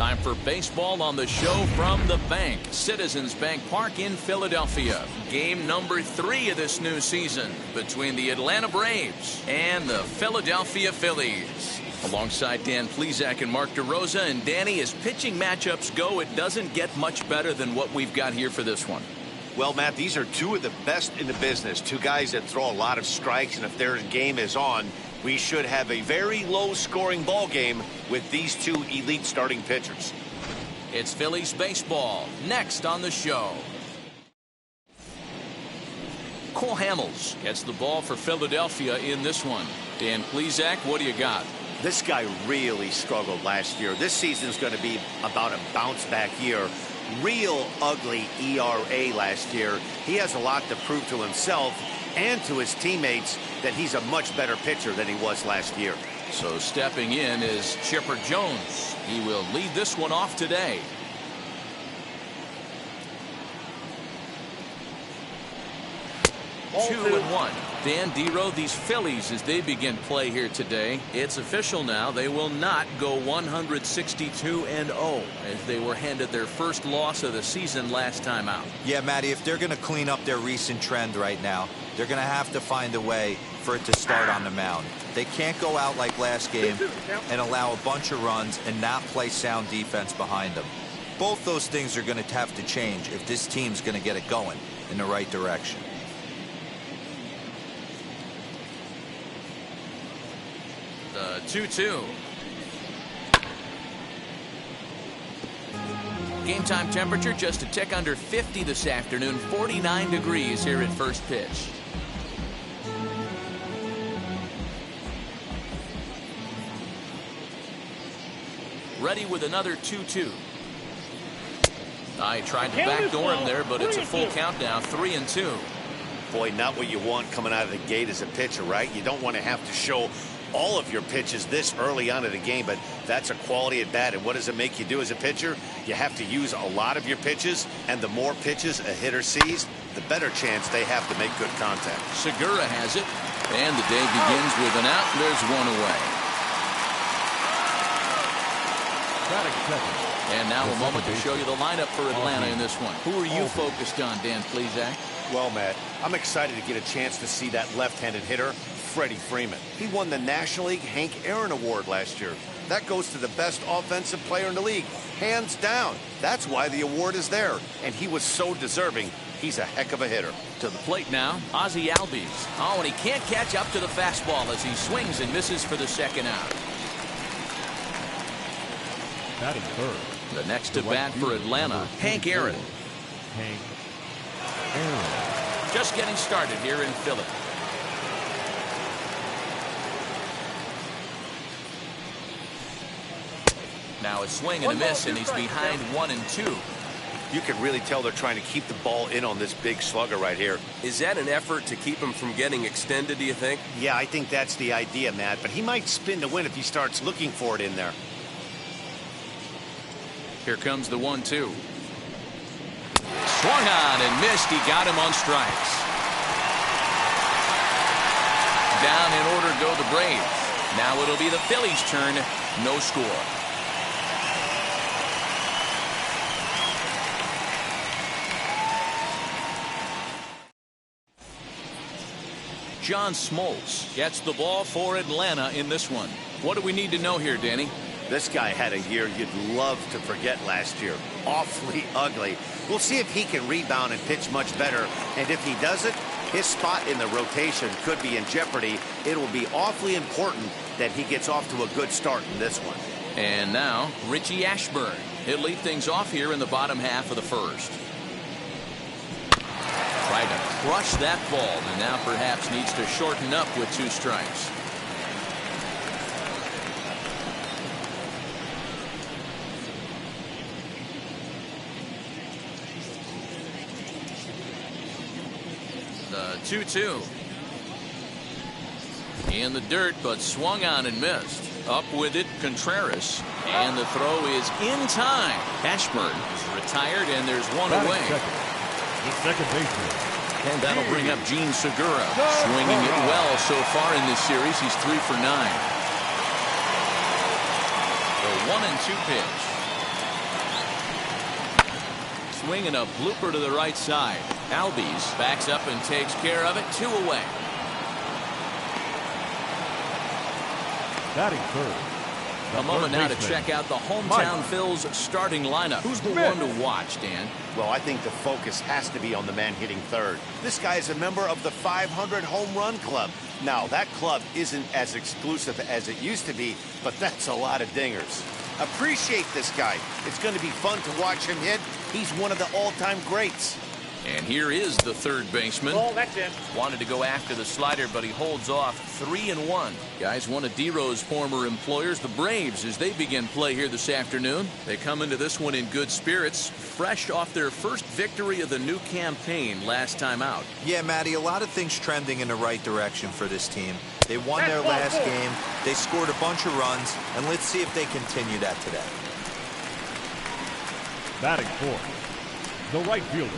Time for baseball on the show from the bank. Citizens Bank Park in Philadelphia. Game number 3 of this new season between the Atlanta Braves and the Philadelphia Phillies. Alongside Dan Plesac and Mark DeRosa. And Danny, as pitching matchups go, it doesn't get much better than what we've got here for this one. Well, Matt, these are two of the best in the business. Two guys that throw a lot of strikes, and if their game is on, we should have a very low-scoring ball game with these two elite starting pitchers. It's Phillies baseball next on the show. Cole Hamels gets the ball for Philadelphia in this one. Dan Plesac, what do you got? This guy really struggled last year. This season's going to be about a bounce-back year. Real ugly ERA last year. He has a lot to prove to himself and to his teammates that he's a much better pitcher than he was last year. So stepping in is Chipper Jones. He will lead this one off today. Ball 2-1. Dan Dero, these Phillies, as they begin play here today, it's official now. They will not go 162-0 as they were handed their first loss of the season last time out. Yeah, Matty, if they're going to clean up their recent trend right now, they're going to have to find a way for it to start on the mound. They can't go out like last game and allow a bunch of runs and not play sound defense behind them. Both those things are going to have to change if this team's going to get it going in the right direction. The 2-2. Game time temperature just a tick under 50 this afternoon. 49 degrees here at first pitch. Ready with another 2-2. I tried to backdoor him there, but it's a full count now. 3-2. Boy, not what you want coming out of the gate as a pitcher, right? You don't want to have to show all of your pitches this early on in the game, but that's a quality at bat. And what does it make you do as a pitcher? You have to use a lot of your pitches, and the more pitches a hitter sees, the better chance they have to make good contact. Segura has it, and the day begins with an out. There's one away. And now a moment to show you the lineup for Atlanta in this one. Who are you focused on, Dan Plesac? Well, Matt, I'm excited to get a chance to see that left-handed hitter, Freddie Freeman. He won the National League Hank Aaron Award last year. That goes to the best offensive player in the league, hands down. That's why the award is there, and he was so deserving. He's a heck of a hitter. To the plate now, Ozzie Albies. Oh, and he can't catch up to the fastball as he swings and misses for the second out. Batting third. The next to bat for Atlanta, Hank Aaron. Hank Aaron. Just getting started here in Philly. Now a swing and a miss, and he's behind 1-2. You can really tell they're trying to keep the ball in on this big slugger right here. Is that an effort to keep him from getting extended, do you think? Yeah, I think that's the idea, Matt, but he might spin to win if he starts looking for it in there. Here comes the 1-2. Swung on and missed. He got him on strikes. Down in order go the Braves. Now it'll be the Phillies' turn. No score. John Smoltz gets the ball for Atlanta in this one. What do we need to know here, Danny? This guy had a year you'd love to forget last year. Awfully ugly. We'll see if he can rebound and pitch much better. And if he doesn't, his spot in the rotation could be in jeopardy. It will be awfully important that he gets off to a good start in this one. And now, Richie Ashburn. He'll lead things off here in the bottom half of the first. Tried to crush that ball, and now perhaps needs to shorten up with 2 strikes. The 2-2. In the dirt, but swung on and missed. Up with it, Contreras. And the throw is in time. Ashburn is retired, and there's one away. The second baseman. And that'll bring up Gene Segura. Swinging it well so far in this series. He's 3 for 9. The 1-2 pitch. swing and a blooper to the right side. Albies backs up and takes care of it. 2 away. Batting third. A moment now to check out the hometown Phil's starting lineup. Who's the one to watch, Dan? Well, I think the focus has to be on the man hitting third. This guy is a member of the 500 home run club. Now, that club isn't as exclusive as it used to be, but that's a lot of dingers. Appreciate this guy. It's going to be fun to watch him hit. He's one of the all-time greats. And here is the third baseman. Oh, that's it. Wanted to go after the slider, but he holds off. 3-1. Guys, one of D-Row's former employers, the Braves, as they begin play here this afternoon. They come into this one in good spirits, fresh off their first victory of the new campaign last time out. Yeah, Matty, a lot of things trending in the right direction for this team. They won their last game. They scored a bunch of runs, and let's see if they continue that today. Batting fourth. The right fielder.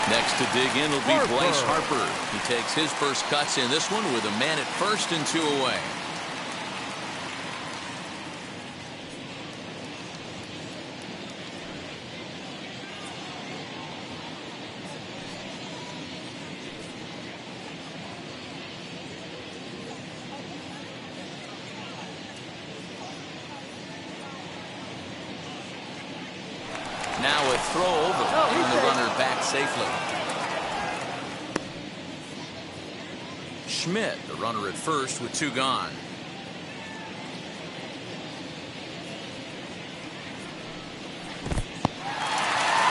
Next to dig in will be Bryce Harper. He takes his first cuts in this one with a man at first and 2 away. Now a throw over, and the runner back safely. Schmidt, the runner at first with 2 gone.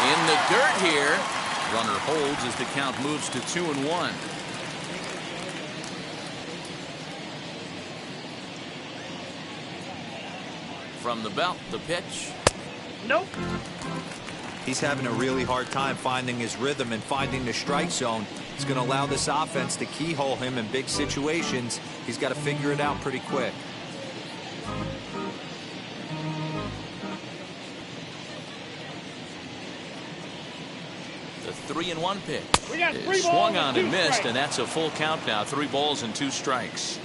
In the dirt here. Runner holds as the count moves to 2-1. From the belt, the pitch. Nope. He's having a really hard time finding his rhythm and finding the strike zone. It's going to allow this offense to keyhole him in big situations. He's got to figure it out pretty quick. The 3-1 pitch is swung on and missed, and that's a full count now. 3 balls and 2 strikes.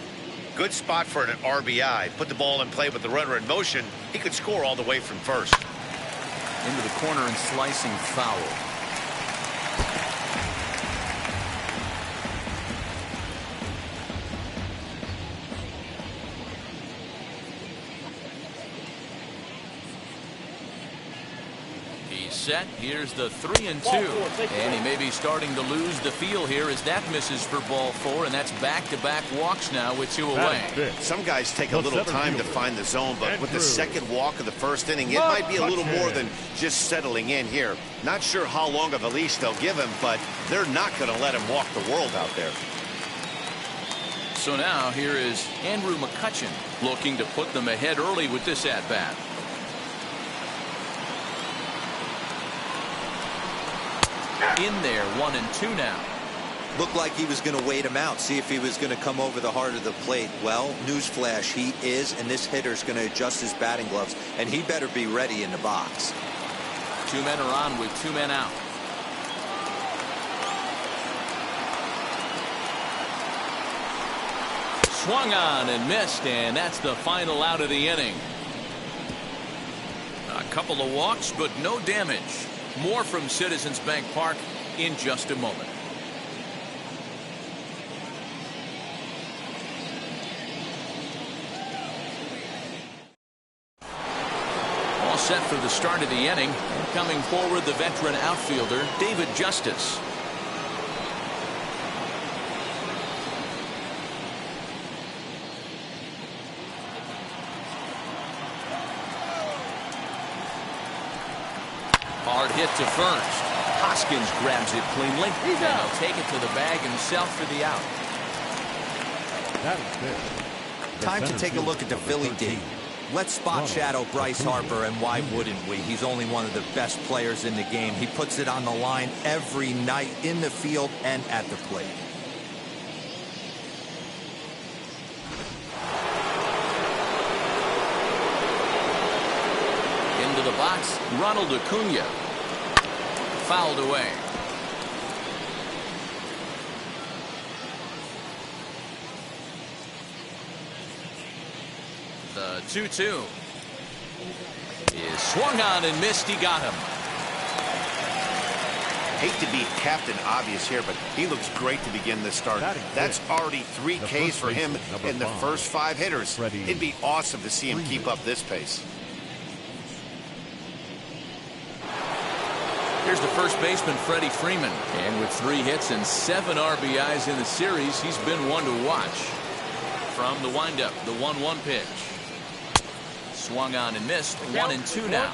Good spot for an RBI. Put the ball in play with the runner in motion. He could score all the way from first. Into the corner and slicing foul. He's set. Here's the 3-2. And he may be starting to lose the feel here as that misses for ball 4, and that's back-to-back walks now with 2 away. Some guys take a little time to find the zone, but with the second walk of the first inning, it might be a little more than just settling in here. Not sure how long of a leash they'll give him, but they're not going to let him walk the world out there. So now here is Andrew McCutchen looking to put them ahead early with this at-bat. In there, 1-2 now. Looked like he was going to wait him out, see if he was going to come over the heart of the plate. Well, newsflash, he is, and this hitter's going to adjust his batting gloves, and he better be ready in the box. 2 men are on with 2 men out. Swung on and missed, and that's the final out of the inning. A couple of walks, but no damage. More from Citizens Bank Park in just a moment. All set for the start of the inning. And coming forward, the veteran outfielder, David Justice. Hard hit to first. Hoskins grabs it cleanly. And he'll take it to the bag himself for the out. Time to take a look at the Philly D. Let's spot shadow Bryce Harper, and why wouldn't we? He's only one of the best players in the game. He puts it on the line every night in the field and at the plate. Into the box, Ronald Acuna. Fouled away. The 2-2 is swung on and missed. He got him. Hate to be Captain Obvious here, but he looks great to begin this start. That's already 3 Ks for him in the first 5 hitters. It'd be awesome to see him keep up this pace. Here's the first baseman, Freddie Freeman. And with 3 hits and 7 RBIs in the series, he's been one to watch. From the windup, the 1-1 pitch. Swung on and missed. 1-2 now.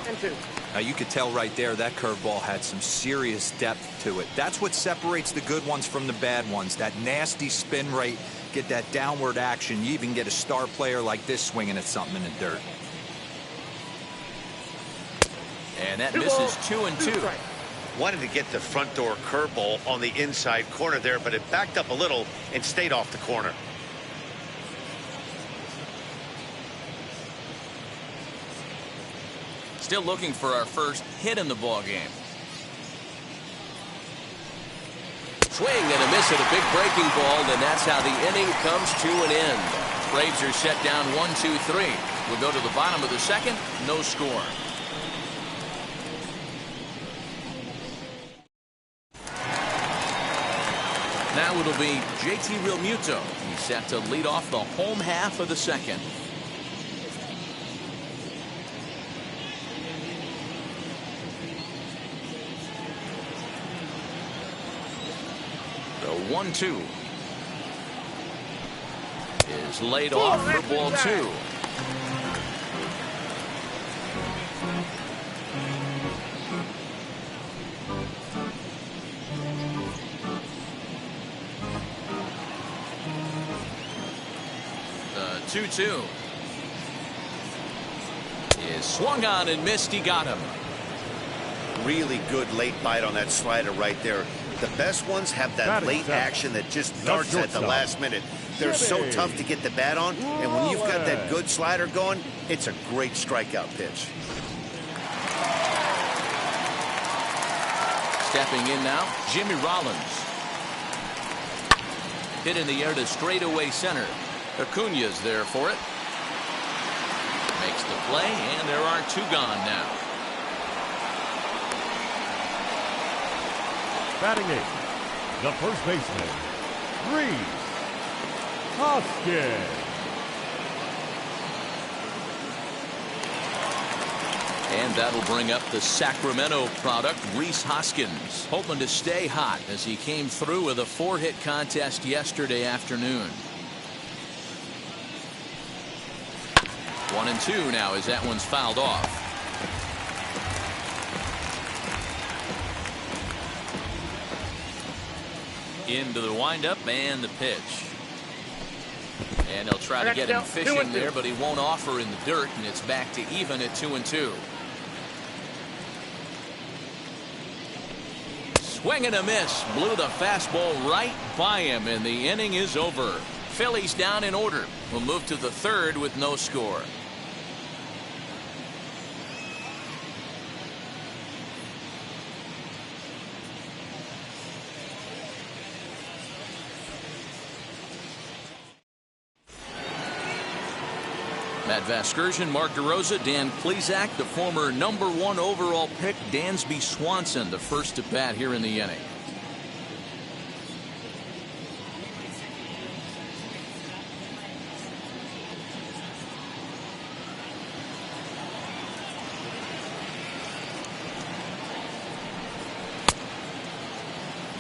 Now you could tell right there that curveball had some serious depth to it. That's what separates the good ones from the bad ones. That nasty spin rate, get that downward action. You even get a star player like this swinging at something in the dirt. And that misses 2-2. Wanted to get the front door curveball on the inside corner there, but it backed up a little and stayed off the corner. Still looking for our first hit in the ball game. Swing and a miss at a big breaking ball, and that's how the inning comes to an end. Braves are set down 1-2-3. We'll go to the bottom of the second. No score. Now it'll be JT Realmuto. He's set to lead off the home half of the second. The 1-2 is laid off for ball 2. The 2-2 is swung on and missed. He got him. Really good late bite on that slider right there. The best ones have that late action that just darts at the last minute. They're so tough to get the bat on, and when you've got that good slider going, it's a great strikeout pitch. Stepping in now, Jimmy Rollins. Hit in the air to straightaway center. Acuna's there for it. Makes the play, and there are 2 gone now. Batting 8th, the first baseman, Rhys Hoskins. And that'll bring up the Sacramento product, Rhys Hoskins, hoping to stay hot as he came through with a 4-hit contest yesterday afternoon. 1-2 now as that one's fouled off. Into the windup and the pitch. And they'll try to get him fishing there, but he won't offer in the dirt, and it's back to even at 2-2. Swing and a miss. Blew the fastball right by him, and the inning is over. Phillies down in order. We'll move to the 3rd with no score. Matt Vasgersian, Mark DeRosa, Dan Plesac, the former #1 overall pick, Dansby Swanson, the first at bat here in the inning.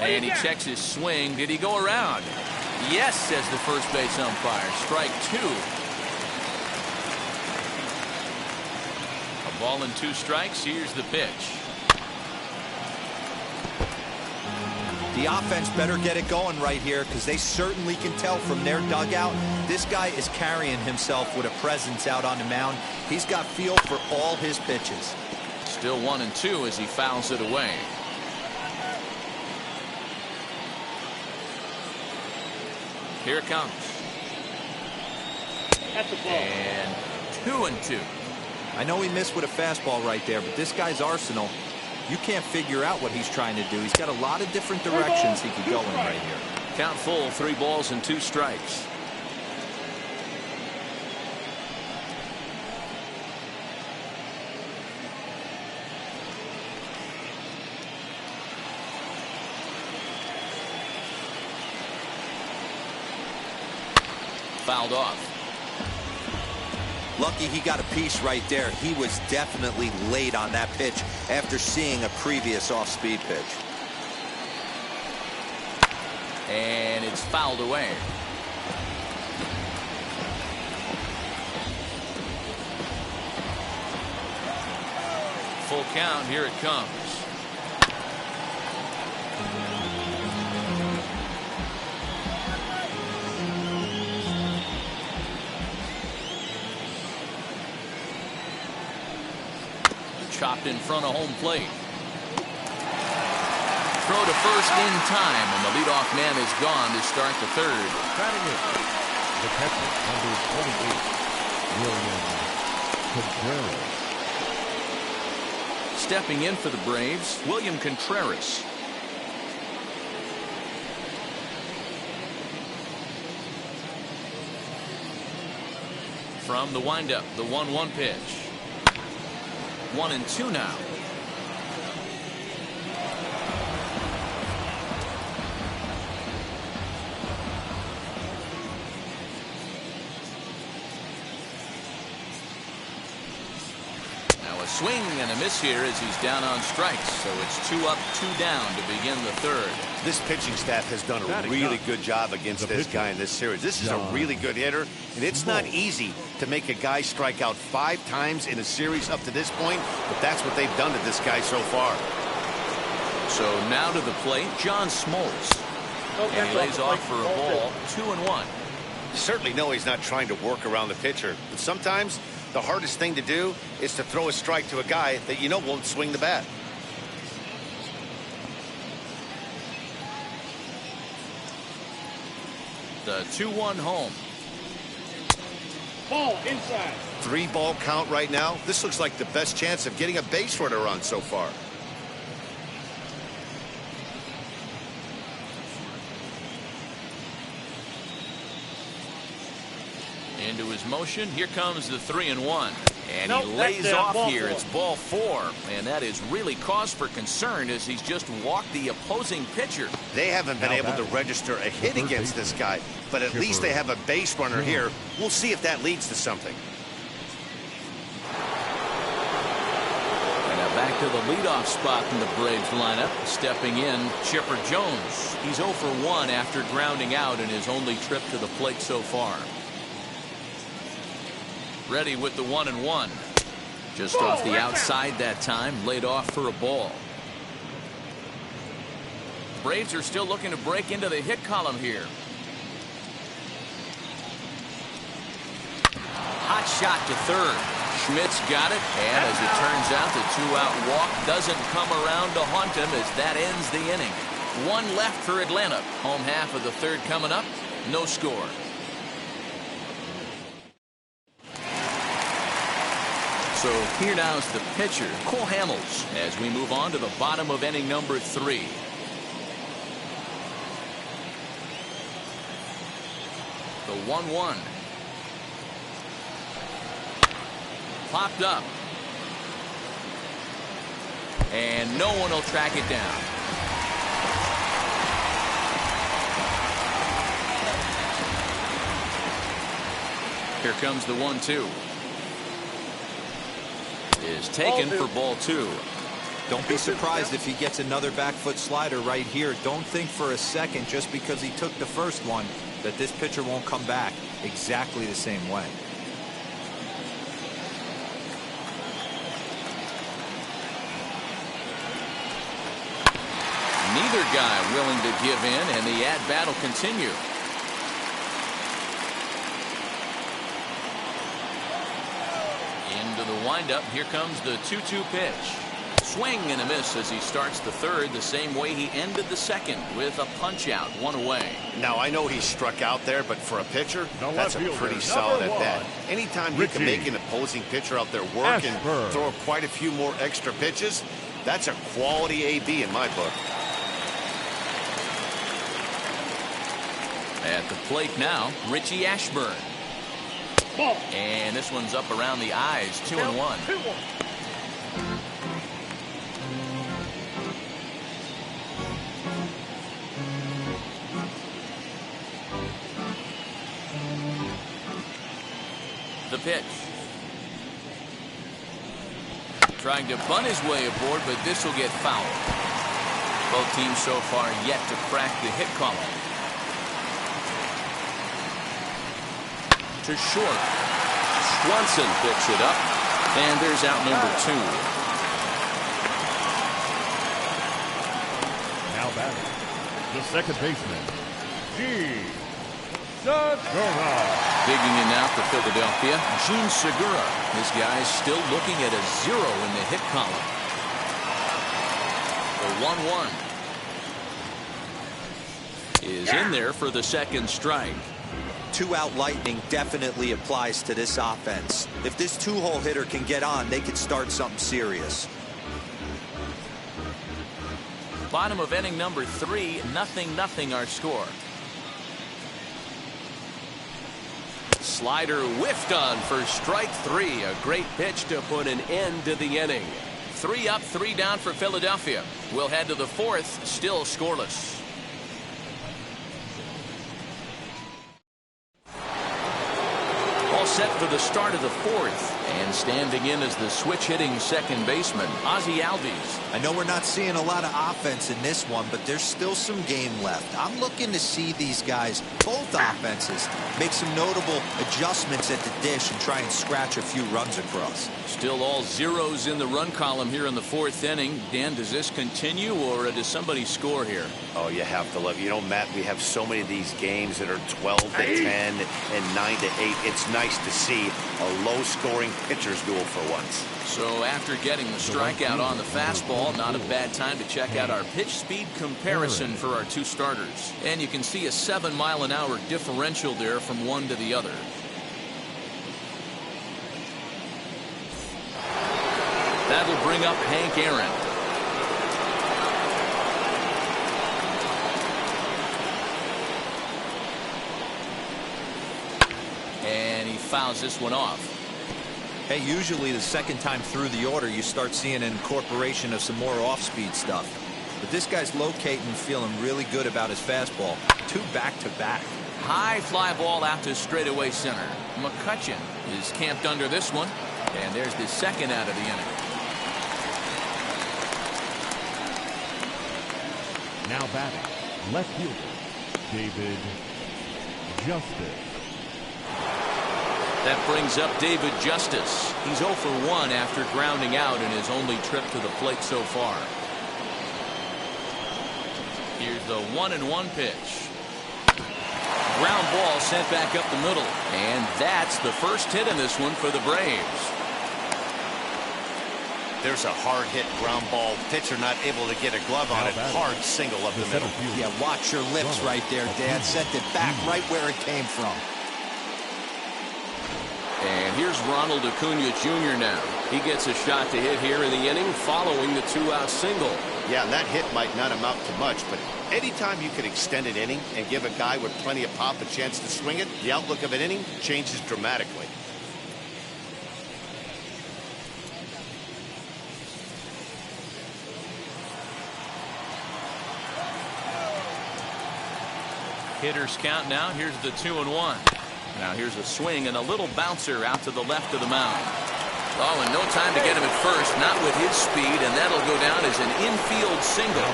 And he checks his swing. Did he go around? Yes, says the first base umpire. Strike 2. A ball and 2 strikes. Here's the pitch. The offense better get it going right here, because they certainly can tell from their dugout this guy is carrying himself with a presence out on the mound. He's got feel for all his pitches. Still 1-2 as he fouls it away. Here it comes. That's a ball. And 2-2. I know he missed with a fastball right there, but this guy's arsenal, you can't figure out what he's trying to do. He's got a lot of different directions he could go in right here. Count full, 3 balls and 2 strikes. fouled off. Lucky he got a piece right there. He was definitely late on that pitch after seeing a previous off-speed pitch. And it's fouled away. Full count. Here it comes. Chopped in front of home plate. Throw to first in time, and the leadoff man is gone to start the third. Batting it, the catcher, number 28, William Contreras. Stepping in for the Braves, William Contreras. From the windup, the 1-1 pitch. 1-2 now. Now a swing and a miss here as he's down on strikes. So it's 2 up, 2 down to begin the third. This pitching staff has done a really good job against this guy in this series. This is a really good hitter, and it's not easy to make a guy strike out 5 times in a series up to this point, but that's what they've done to this guy so far. So now to the plate, John Smoltz. And he lays off for a ball, 2-1. You certainly know he's not trying to work around the pitcher, but sometimes the hardest thing to do is to throw a strike to a guy that you know won't swing the bat. The 2-1 home. Ball inside. 3-ball count right now. This looks like the best chance of getting a base runner on so far. Into his motion. Here comes the 3-1. And he lays off here. It's ball 4. And that is really cause for concern as he's just walked the opposing pitcher. They haven't been able to register a hit against this guy, but at least they have a base runner here. We'll see if that leads to something. And now back to the leadoff spot in the Braves lineup. Stepping in, Chipper Jones. He's 0 for 1 after grounding out in his only trip to the plate so far. Ready with the 1-1. Just off the outside that time, laid off for a ball. Braves are still looking to break into the hit column here. Hot shot to third. Schmidt's got it, and as it turns out, the 2-out walk doesn't come around to haunt him as that ends the inning. 1 left for Atlanta. Home half of the third coming up. No score. So here now is the pitcher, Cole Hamels, as we move on to the bottom of inning number 3. The 1-1. Popped up. And no one will track it down. Here comes the 1-2. Is taken for ball 2. Don't be surprised if he gets another back foot slider right here. Don't think for a second, just because he took the first one, that this pitcher won't come back exactly the same way. Neither guy willing to give in, and the at-bat will continue. Into the windup. Here comes the 2-2 pitch. Swing and a miss as he starts the third the same way he ended the second, with a punch out, 1 away. Now I know he struck out there, but for a pitcher, that's a pretty solid at bat. Anytime you can make an opposing pitcher out there work and throw quite a few more extra pitches, that's a quality AB in my book. At the plate now, Richie Ashburn. And this one's up around the eyes, 2-1. The pitch. Trying to bunt his way aboard, but this will get fouled. Both teams so far yet to crack the hit column. To short. Swanson picks it up, and there's out number 2. Now batting, the second baseman, Segura. Digging in now for Philadelphia, Gene Segura. This guy's still looking at a 0 in the hit column. The 1-1 is in there for the second strike. 2-out lightning definitely applies to this offense. If this 2-hole hitter can get on, they could start something serious. Bottom of inning number 3, 0-0 our score. Slider whiffed on for strike 3. A great pitch to put an end to the inning. 3 up, 3 down for Philadelphia. We'll head to the 4th, still scoreless. All set for the start of the 4th. And standing in as the switch-hitting second baseman, Ozzie Albies. I know we're not seeing a lot of offense in this one, but there's still some game left. I'm looking to see these guys, both offenses, make some notable adjustments at the dish and try and scratch a few runs across. Still all zeros in the run column here in the 4th inning. Dan, does this continue, or does somebody score here? Oh, you have to love it. You know, Matt, we have so many of these games that are 12-10 and 9-8. It's nice to see a low-scoring pitcher's duel for once. So after getting the strikeout on the fastball, not a bad time to check out our pitch speed comparison for our 2 starters. And you can see a 7-mile-an-hour differential there from one to the other. That'll bring up Hank Aaron. And he fouls this one off. Hey, usually the second time through the order, you start seeing an incorporation of some more off-speed stuff. But this guy's locating and feeling really good about his fastball. 2 back-to-back. High fly ball out to straightaway center. McCutchen is camped under this one. And there's the second out of the inning. Now batting, left fielder, David Justice. That brings up David Justice. He's 0 for 1 after grounding out in his only trip to the plate so far. Here's the 1-1 pitch. Ground ball sent back up the middle. And that's the first hit in this one for the Braves. There's a hard hit ground ball. Pitcher not able to get a glove on it. Hard single up the middle. Yeah, watch your lips right there, Dad. Sent it back right where it came from. And here's Ronald Acuna Jr. now. He gets a shot to hit here in the inning following the 2-out single. Yeah, and that hit might not amount to much, but anytime you can extend an inning and give a guy with plenty of pop a chance to swing it, the outlook of an inning changes dramatically. Hitters count now. Here's the 2-1. Now here's a swing and a little bouncer out to the left of the mound. Oh, and no time to get him at first, not with his speed, and that'll go down as an infield single.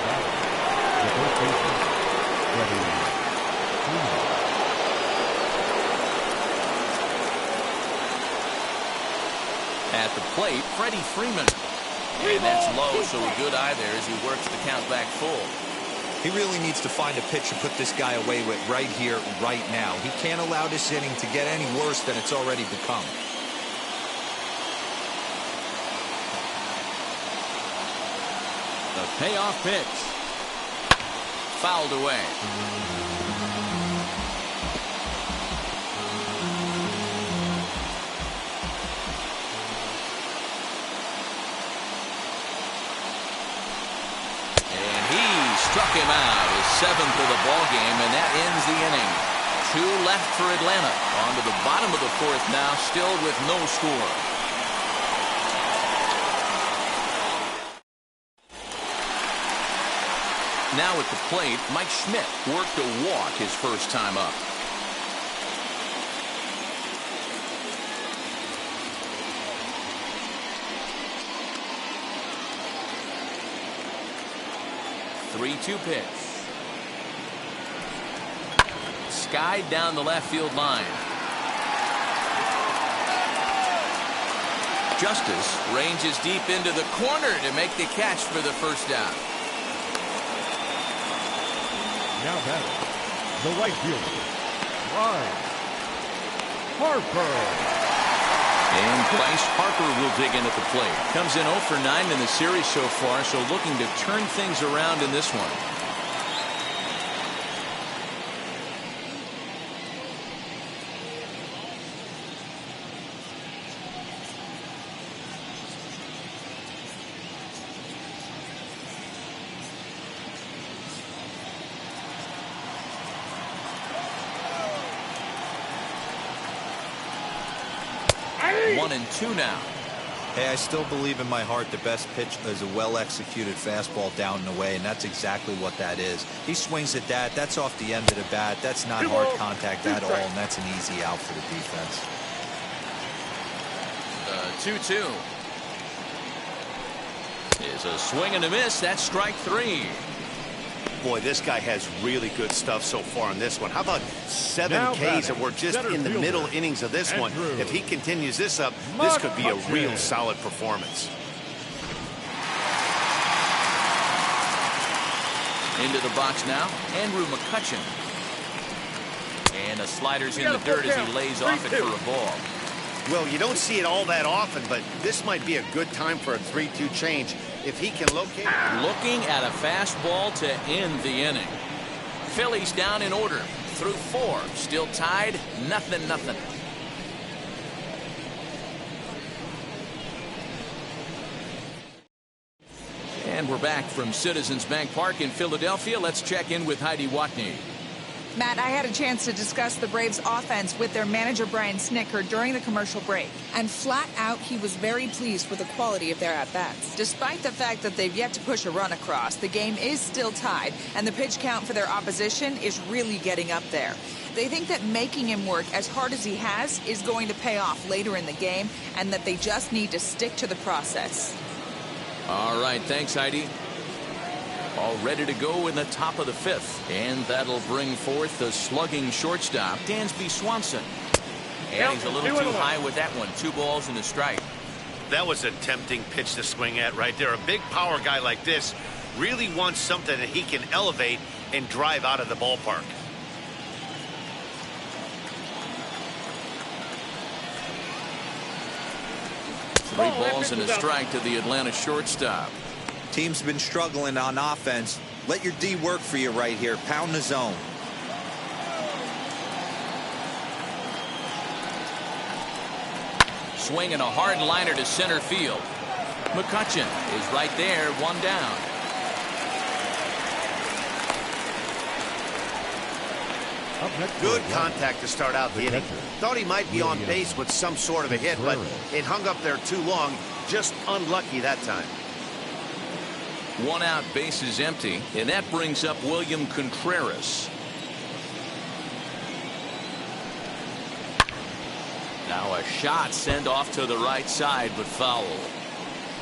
At the plate, Freddie Freeman. And that's low, so a good eye there as he works the count back full. He really needs to find a pitch to put this guy away with right here, right now. He can't allow this inning to get any worse than it's already become. The payoff pitch. Fouled away. Struck him out, his 7th of the ball game, and that ends the inning. 2 left for Atlanta. On to the bottom of the 4th now, still with no score. Now at the plate, Mike Schmidt worked a walk his first time up. 3-2 pitch. Skied down the left field line. Justice ranges deep into the corner to make the catch for the first down. Now batting, the right fielder, Bryce Harper. And Bryce Harper will dig in at the plate. Comes in 0 for 9 in the series so far, so looking to turn things around in this one. One and two now. Hey, I still believe in my heart the best pitch is a well-executed fastball down and away, and that's exactly what that is. He swings at that. That's off the end of the bat. That's not hard contact at all, and that's an easy out for the defense. 2-2. Is a swing and a miss. That's strike 3. Boy, this guy has really good stuff so far in this one. How about 7 Now Ks, and batting, we're just center in the fielder, middle innings of this one. Andrew If he continues this up, this could be a real McCutchen. solid performance. Into the box now, Andrew McCutchen. And the slider's in the dirt as he lays off it for a ball. Well, you don't see it all that often, but this might be a good time for a 3-2 change if he can locate. Looking at a fastball to end the inning. Phillies down in order through 4. Still tied, 0-0. And we're back from Citizens Bank Park in Philadelphia. Let's check in with Heidi Watney. Matt, I had a chance to discuss the Braves offense with their manager Brian Snitker during the commercial break. And flat out, he was very pleased with the quality of their at-bats. Despite the fact that they've yet to push a run across, the game is still tied, and the pitch count for their opposition is really getting up there. They think that making him work as hard as he has is going to pay off later in the game, and that they just need to stick to the process. All right, thanks, Heidi. All ready to go in the top of the 5th. And that'll bring forth the slugging shortstop, Dansby Swanson. And he's a little too high with that one. 2 balls and a strike. That was a tempting pitch to swing at right there. A big power guy like this really wants something that he can elevate and drive out of the ballpark. Three balls and a strike to the Atlanta shortstop. Team's been struggling on offense. Let your D work for you right here. Pound the zone. Swinging a hard liner to center field. McCutchen is right there, 1 down. Up next, Good contact to start out the inning. Thought he might be on base with some sort of a hit, but it hung up there too long. Just unlucky that time. 1 out, bases empty, and that brings up William Contreras. Now a shot sent off to the right side, but foul.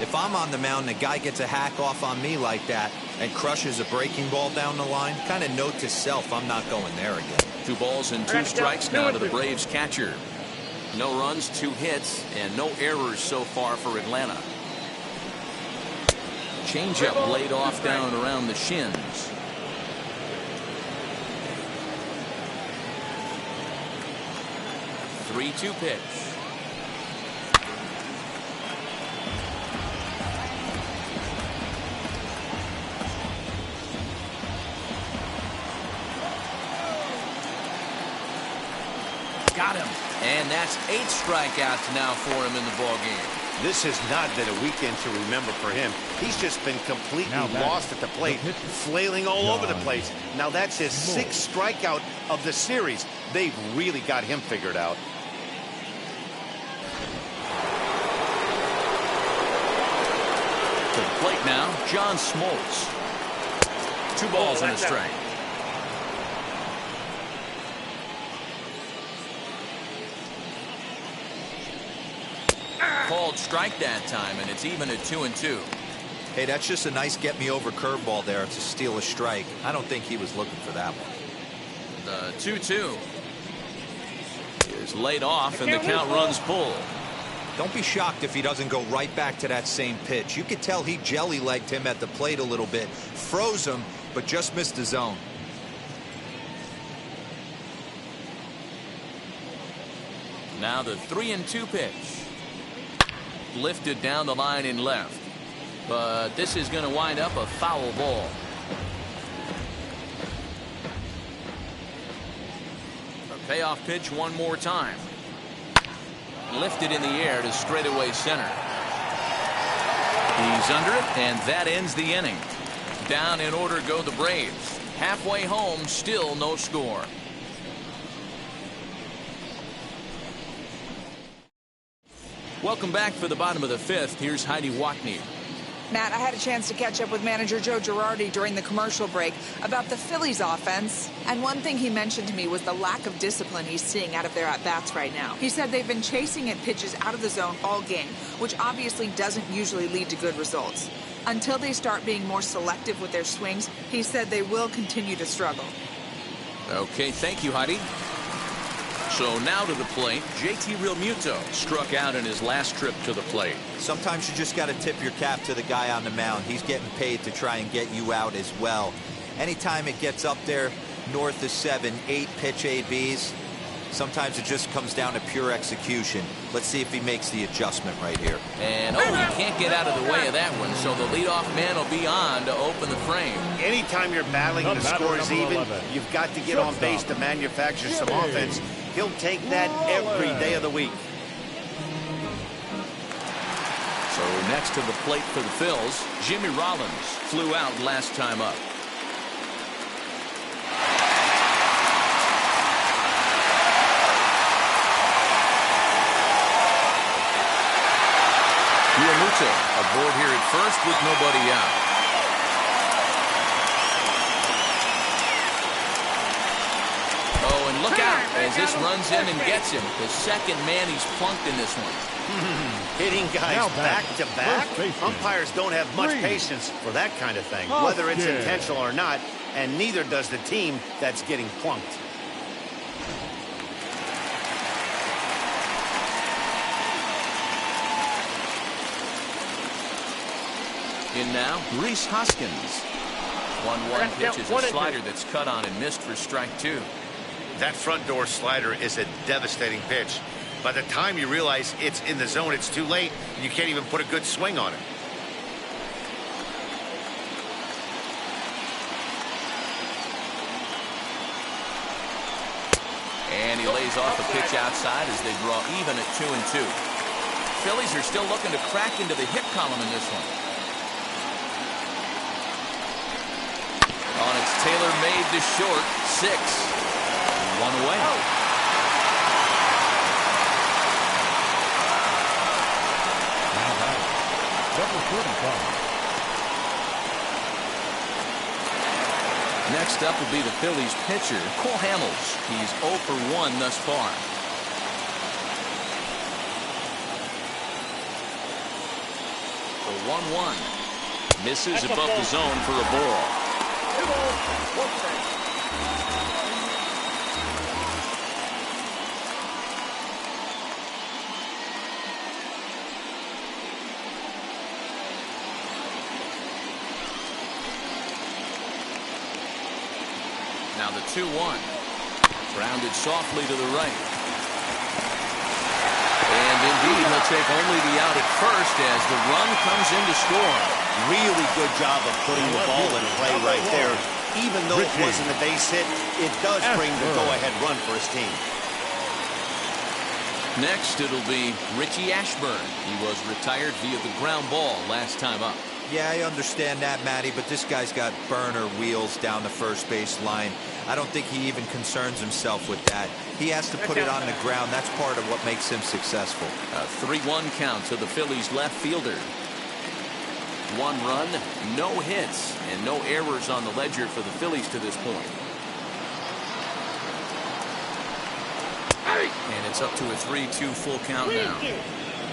If I'm on the mound and a guy gets a hack off on me like that and crushes a breaking ball down the line, kind of note to self, I'm not going there again. 2 balls and 2 strikes now to the Braves catcher. No runs, 2 hits, and no errors so far for Atlanta. Changeup laid off down around the shins. Three-two pitch. Got him. And that's 8 strikeouts now for him in the ballgame. This has not been a weekend to remember for him. He's just been completely lost at the plate, flailing all over the place. Now that's his 6th strikeout of the series. They've really got him figured out. To the plate now, John Smoltz. 2 balls and a strike. Called strike that time, and it's even at 2-2. Hey, that's just a nice get-me-over curveball there to steal a strike. I don't think he was looking for that one. The 2-2 is laid off, and the count runs full. Don't be shocked if he doesn't go right back to that same pitch. You could tell he jelly-legged him at the plate a little bit, froze him, but just missed the zone. Now the 3-2 pitch. Lifted down the line in left. But this is going to wind up a foul ball. A payoff pitch one more time. Lifted in the air to straightaway center. He's under it, and that ends the inning. Down in order go the Braves. Halfway home, still no score. Welcome back for the bottom of the fifth. Here's Heidi Watney. Matt, I had a chance to catch up with manager Joe Girardi during the commercial break about the Phillies offense. And one thing he mentioned to me was the lack of discipline he's seeing out of their at-bats right now. He said they've been chasing at pitches out of the zone all game, which obviously doesn't usually lead to good results. Until they start being more selective with their swings, he said they will continue to struggle. Okay, thank you, Heidi. So now to the plate, JT Realmuto struck out in his last trip to the plate. Sometimes you just got to tip your cap to the guy on the mound. He's getting paid to try and get you out as well. Anytime it gets up there north of 7, 8 pitch ABs, sometimes it just comes down to pure execution. Let's see if he makes the adjustment right here. And he can't get out of the way of that one, so the leadoff man will be on to open the frame. Anytime you're battling and the score is even, you've got to get on base to manufacture some offense. He'll take that every day of the week. So next to the plate for the Phils, Jimmy Rollins flew out last time up. Realmuto aboard here at first with nobody out. Oh, and look out as this runs in and gets him. The second man he's plunked in this one. Hitting guys back to back. Umpires don't have much patience for that kind of thing, whether it's intentional or not, and neither does the team that's getting plunked. In now, Rhys Hoskins. 1-1 pitch is a slider that's cut on and missed for strike 2. That front door slider is a devastating pitch. By the time you realize it's in the zone, it's too late. You can't even put a good swing on it. And he lays off a pitch outside as they draw even at 2-2. Phillies are still looking to crack into the hit column in this one. On it's Taylor made to short, 6. 1 away. Now batting, number 35. Next up will be the Phillies pitcher, Cole Hamels. He's 0 for 1 thus far. The 1-1. Misses above the zone for a ball. 2 balls, 1 strike. Now the 2-1. Grounded softly to the right. And indeed, he'll take only the out at first as the run comes in to score. Really good job of putting the ball in play right there. Even though it wasn't a base hit, it does bring the go-ahead run for his team. Next, it'll be Richie Ashburn. He was retired via the ground ball last time up. Yeah, I understand that, Matty, but this guy's got burner wheels down the first base line. I don't think he even concerns himself with that. He has to put it on the ground. That's part of what makes him successful. A 3-1 count to the Phillies left fielder. 1 run, no hits, and no errors on the ledger for the Phillies to this point. And it's up to a 3-2 full count now.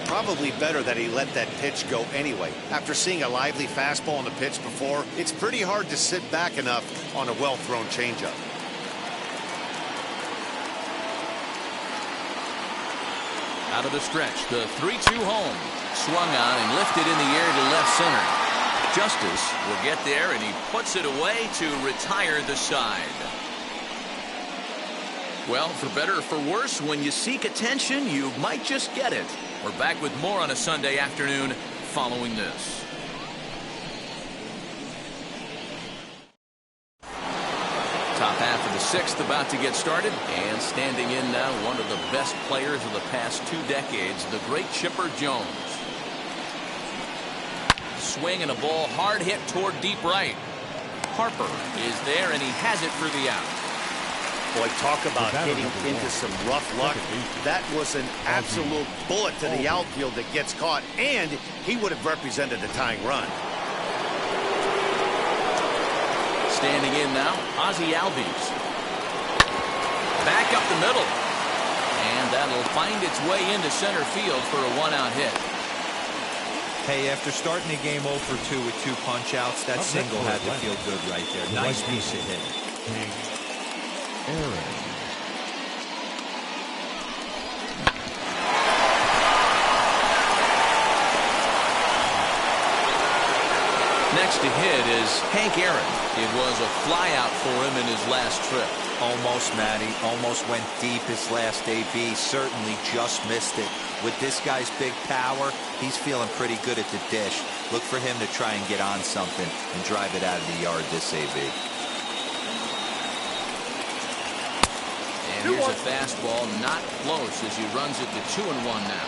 Probably better that he let that pitch go anyway. After seeing a lively fastball on the pitch before, it's pretty hard to sit back enough on a well-thrown changeup. Out of the stretch, the 3-2 home. Swung on and lifted in the air to left center. Justice will get there, and he puts it away to retire the side. Well, for better or for worse, when you seek attention, you might just get it. We're back with more on a Sunday afternoon following this. Top half of the sixth about to get started, and standing in now, one of the best players of the past 2 decades, the great Chipper Jones. Swing and a ball hard hit toward deep right. Harper is there, and he has it for the out. Boy, talk about getting into some rough luck. That was an absolute bullet to the outfield that gets caught, and he would have represented the tying run. Standing in now, Ozzie Albies. Back up the middle. And that'll find its way into center field for a 1-out hit. Hey, after starting the game 0 for 2 with 2 punch-outs, that single had to feel good right there. Nice piece of hit. Next to hit is Hank Aaron. It was a flyout for him in his last trip. Almost, Matty. Almost went deep his last AB. Certainly just missed it. With this guy's big power, he's feeling pretty good at the dish. Look for him to try and get on something and drive it out of the yard this AB. And here's a fastball, not close, as he runs it to 2-1 now.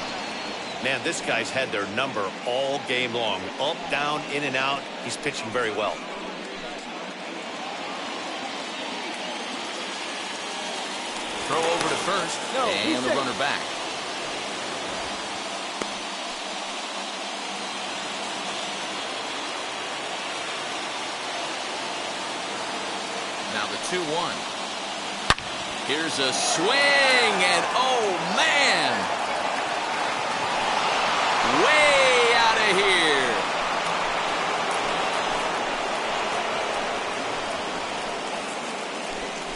Man, this guy's had their number all game long. Up, down, in and out. He's pitching very well. Throw over to first, and the runner back. Now the 2-1. Here's a swing, and oh man! Way out of here.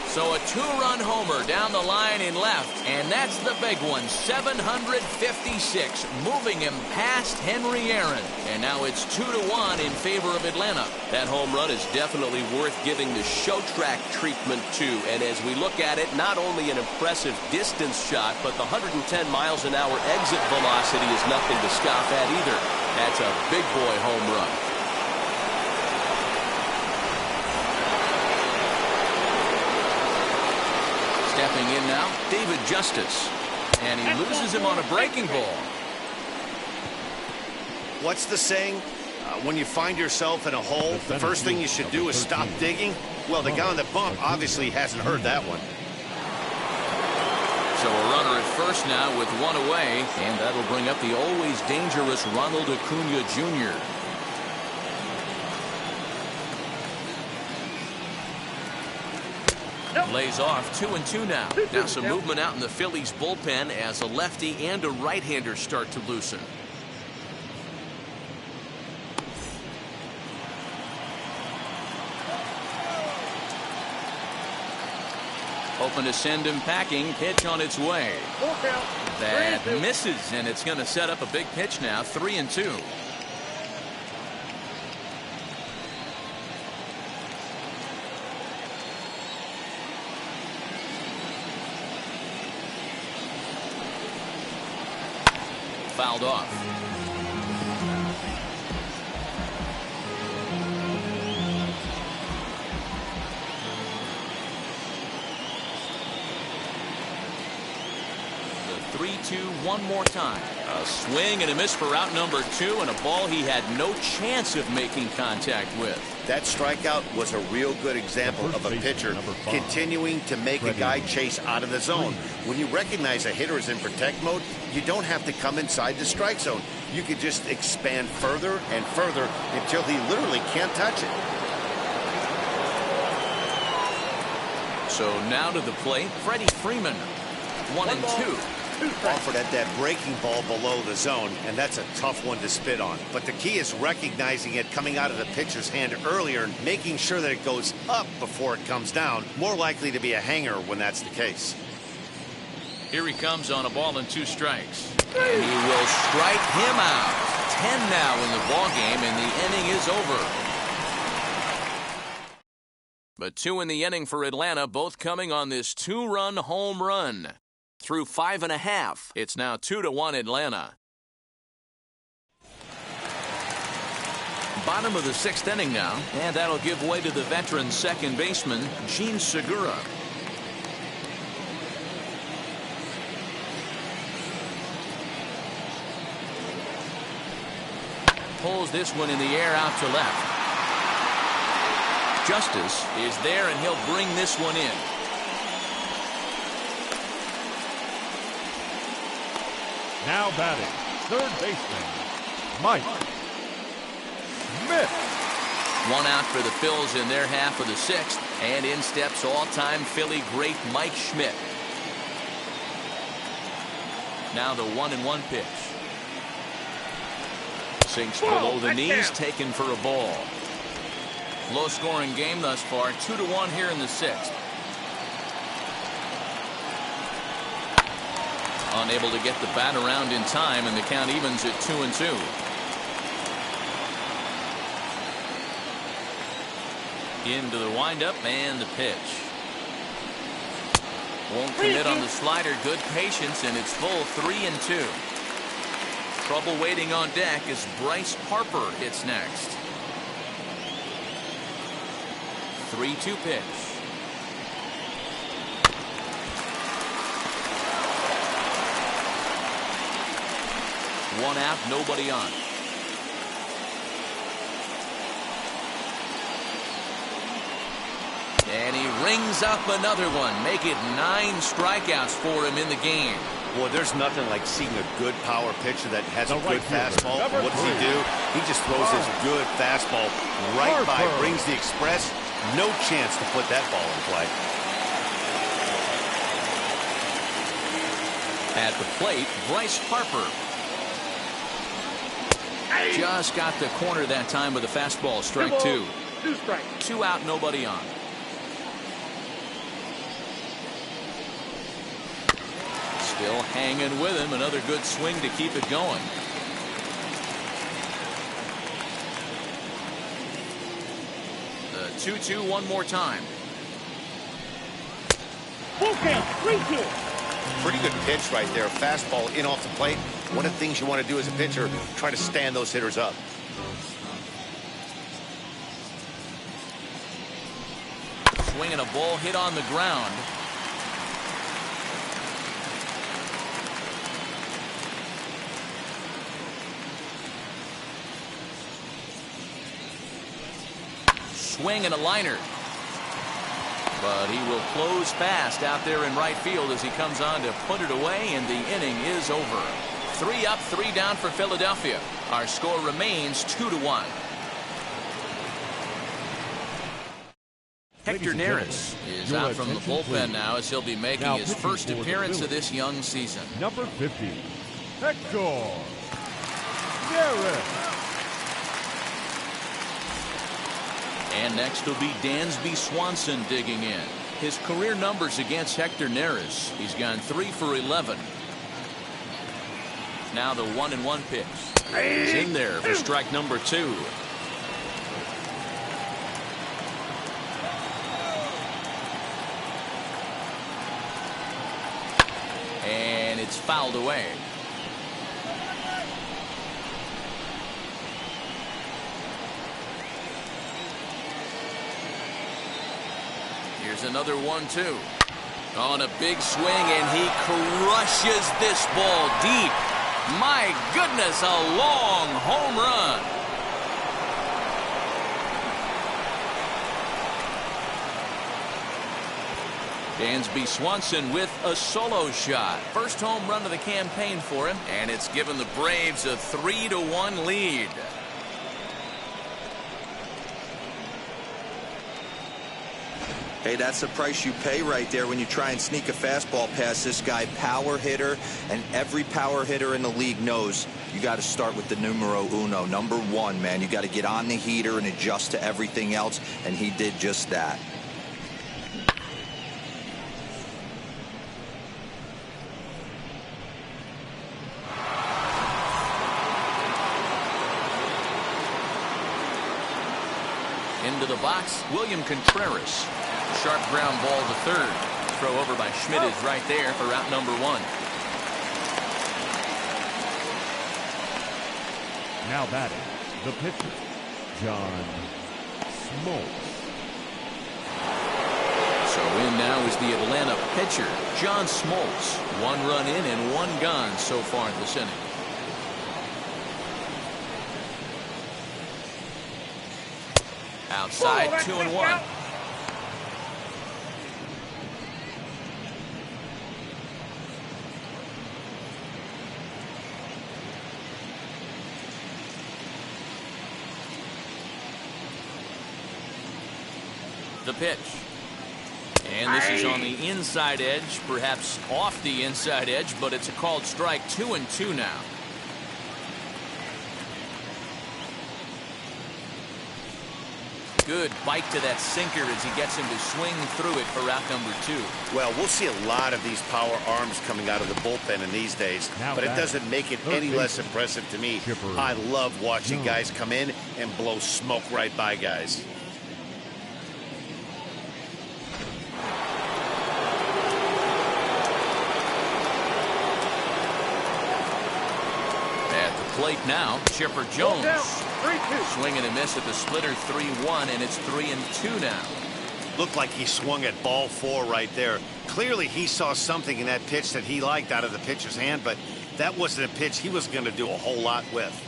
So a 2-run homer down the line in left, and that's the big one, 756, moving him past Henry Aaron. And now it's 2-1 in favor of Atlanta. That home run is definitely worth giving the show track treatment to. And as we look at it, not only an impressive distance shot, but the 110 miles an hour exit velocity is nothing to scoff at either. That's a big boy home run. Stepping in now, David Justice. And he loses him on a breaking ball. What's the saying? When you find yourself in a hole, the first thing you should do is stop digging. Well, the guy on the bump obviously hasn't heard that one. So a runner at first now with 1 away, and that'll bring up the always dangerous Ronald Acuna Jr. Lays off 2-2 now. Now some movement out in the Phillies bullpen as a lefty and a right-hander start to loosen. Open to send him packing. Pitch on its way. That misses, and it's going to set up a big pitch now. 3-2. Fouled off. The 3-2 one more time. A swing and a miss for out number 2, and a ball he had no chance of making contact with. That strikeout was a real good example of a pitcher continuing to make a guy chase out of the zone. When you recognize a hitter is in protect mode, you don't have to come inside the strike zone. You could just expand further and further until he literally can't touch it. So now to the plate, Freddie Freeman. 1-2. offered at that breaking ball below the zone, and that's a tough one to spit on. But the key is recognizing it coming out of the pitcher's hand earlier and making sure that it goes up before it comes down. More likely to be a hanger when that's the case. Here he comes on a ball and 2 strikes. And he will strike him out. 10 now in the ball game, and the inning is over. But 2 in the inning for Atlanta, both coming on this 2-run home run. Through 5.5, it's now 2-1 Atlanta. Bottom of the 6th inning now, and that'll give way to the veteran second baseman, Gene Segura. Pulls this one in the air out to left. Justice is there, and he'll bring this one in. Now batting, third baseman, Mike Schmidt. 1 out for the Phillies in their half of the 6th, and in steps all-time Philly great Mike Schmidt. Now the 1-1 pitch. Sinks below the knees, taken for a ball. Low-scoring game thus far, 2-1 here in the 6th. Unable to get the bat around in time, and the count evens at 2-2. Into the windup and the pitch. Won't commit on the slider. Good patience, and it's full 3-2. Trouble waiting on deck as Bryce Harper hits next. 3-2 pitch. One out, nobody on. And he rings up another one. Make it 9 strikeouts for him in the game. Well, there's nothing like seeing a good power pitcher that has a good fastball. What does he do? He just throws his good fastball right by, brings the express. No chance to put that ball in play. At the plate, Bryce Harper. Just got the corner that time with a fastball. Strike 2. 2 strikes. 2 out, nobody on. Still hanging with him. Another good swing to keep it going. The 2-2 one more time. Full count. 3-2. Pretty good pitch right there. Fastball in off the plate. One of the things you want to do as a pitcher, try to stand those hitters up. Swinging a ball hit on the ground. Swing and a liner. But he will close fast out there in right field as he comes on to put it away, and the inning is over. 3 up, 3 down for Philadelphia. Our score remains 2-1. Hector Neris is out from the bullpen now as he'll be making his first appearance of this young season. Number 50, Hector Neris. And next will be Dansby Swanson digging in. His career numbers against Hector Neris. He's gone 3 for 11. Now the 1-1 pitch. He's in there for strike number 2. And it's fouled away. Here's another 1-2. On a big swing, and he crushes this ball deep. My goodness, a long home run. Dansby Swanson with a solo shot. First home run of the campaign for him, and it's given the Braves a 3-1 lead. Hey, that's the price you pay right there when you try and sneak a fastball past this guy. Power hitter, and every power hitter in the league knows you got to start with the numero uno, number one, man. You got to get on the heater and adjust to everything else, and he did just that. Into the box, William Contreras. Sharp ground ball to third. Throw over by Schmidt is right there for out number one. Now batting, the pitcher, John Smoltz. So in now is the Atlanta pitcher, John Smoltz. 1 run in and 1 gone so far this inning. Outside, 2-1. The pitch. And this is on the inside edge, perhaps off the inside edge, but it's a called strike. 2-2 now. Good bite to that sinker as he gets him to swing through it for out number 2. Well, we'll see a lot of these power arms coming out of the bullpen in these days, but it doesn't make it any less impressive to me. I love watching guys come in and blow smoke right by guys. At the plate now, Chipper Jones. Swing and a miss at the splitter, 3-1, and it's 3-2 now. Looked like he swung at ball 4 right there. Clearly he saw something in that pitch that he liked out of the pitcher's hand, but that wasn't a pitch he was going to do a whole lot with.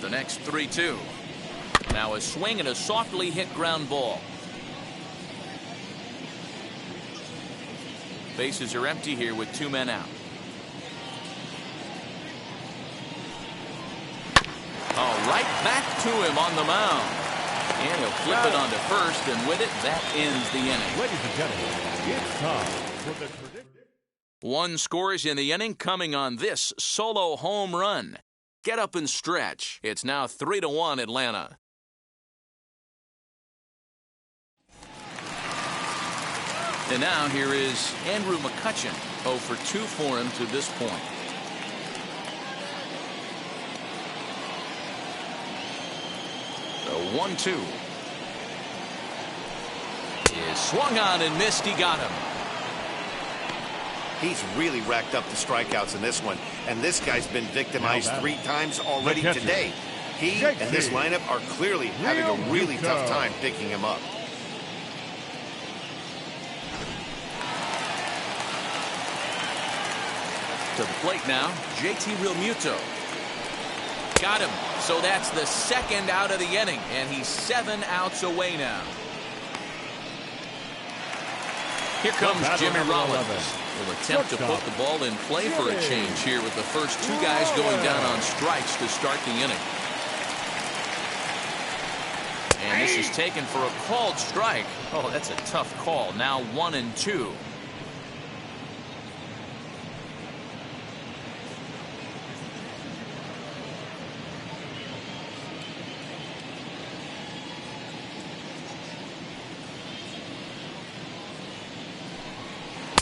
The next 3-2. Now a swing and a softly hit ground ball. Bases are empty here with 2 men out. Oh, right back to him on the mound. And he'll flip it onto first, and with it, that ends the inning. Ladies and gentlemen, it's time for the predictor. 1 scores in the inning coming on this solo home run. Get up and stretch. It's now 3-1 Atlanta. And now here is Andrew McCutchen. 0 for 2 for him to this point. The 1-2 is swung on and missed. He got him. He's really racked up the strikeouts in this one, and this guy's been victimized 3 times already today. He and this lineup are clearly having a really tough time picking him up. To the plate now, JT Realmuto. Got him. So that's the 2nd out of the inning, and he's 7 outs away now. Here comes Jimmy Rollins. Will attempt to put the ball in play for a change here with the first 2 guys going down on strikes to start the inning. And this is taken for a called strike. Oh, that's a tough call. Now 1-2.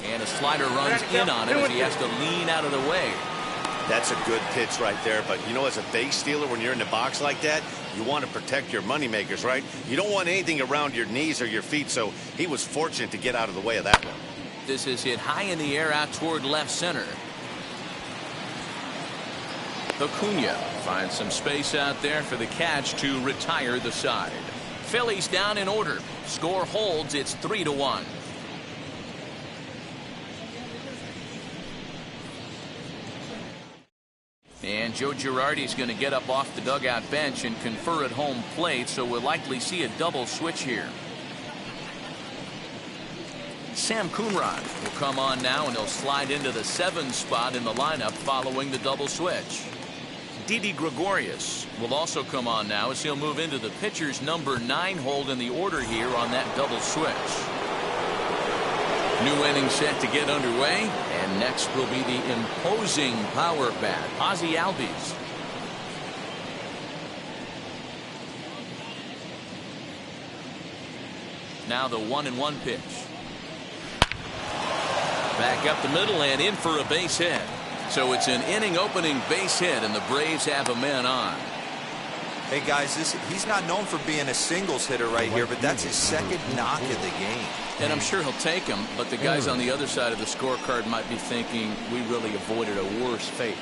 And a slider runs in on it as he has to lean out of the way. That's a good pitch right there, but you know, as a base stealer, when you're in the box like that, you want to protect your moneymakers, right? You don't want anything around your knees or your feet, so he was fortunate to get out of the way of that one. This is hit high in the air out toward left center. Acuna finds some space out there for the catch to retire the side. Phillies down in order. Score holds. It's 3-1. And Joe Girardi's going to get up off the dugout bench and confer at home plate, so we'll likely see a double switch here. Sam Coonrod will come on now, and he'll slide into the 7 spot in the lineup following the double switch. Didi Gregorius will also come on now as he'll move into the pitcher's number 9 hold in the order here on that double switch. New inning set to get underway, and next will be the imposing power bat, Ozzie Albies. Now the 1-1 pitch. Back up the middle and in for a base hit. So it's an inning opening base hit, and the Braves have a man on. Hey guys, he's not known for being a singles hitter right here, but that's his second knock of the game. And I'm sure he'll take him, but the guys on the other side of the scorecard might be thinking we really avoided a worse fate.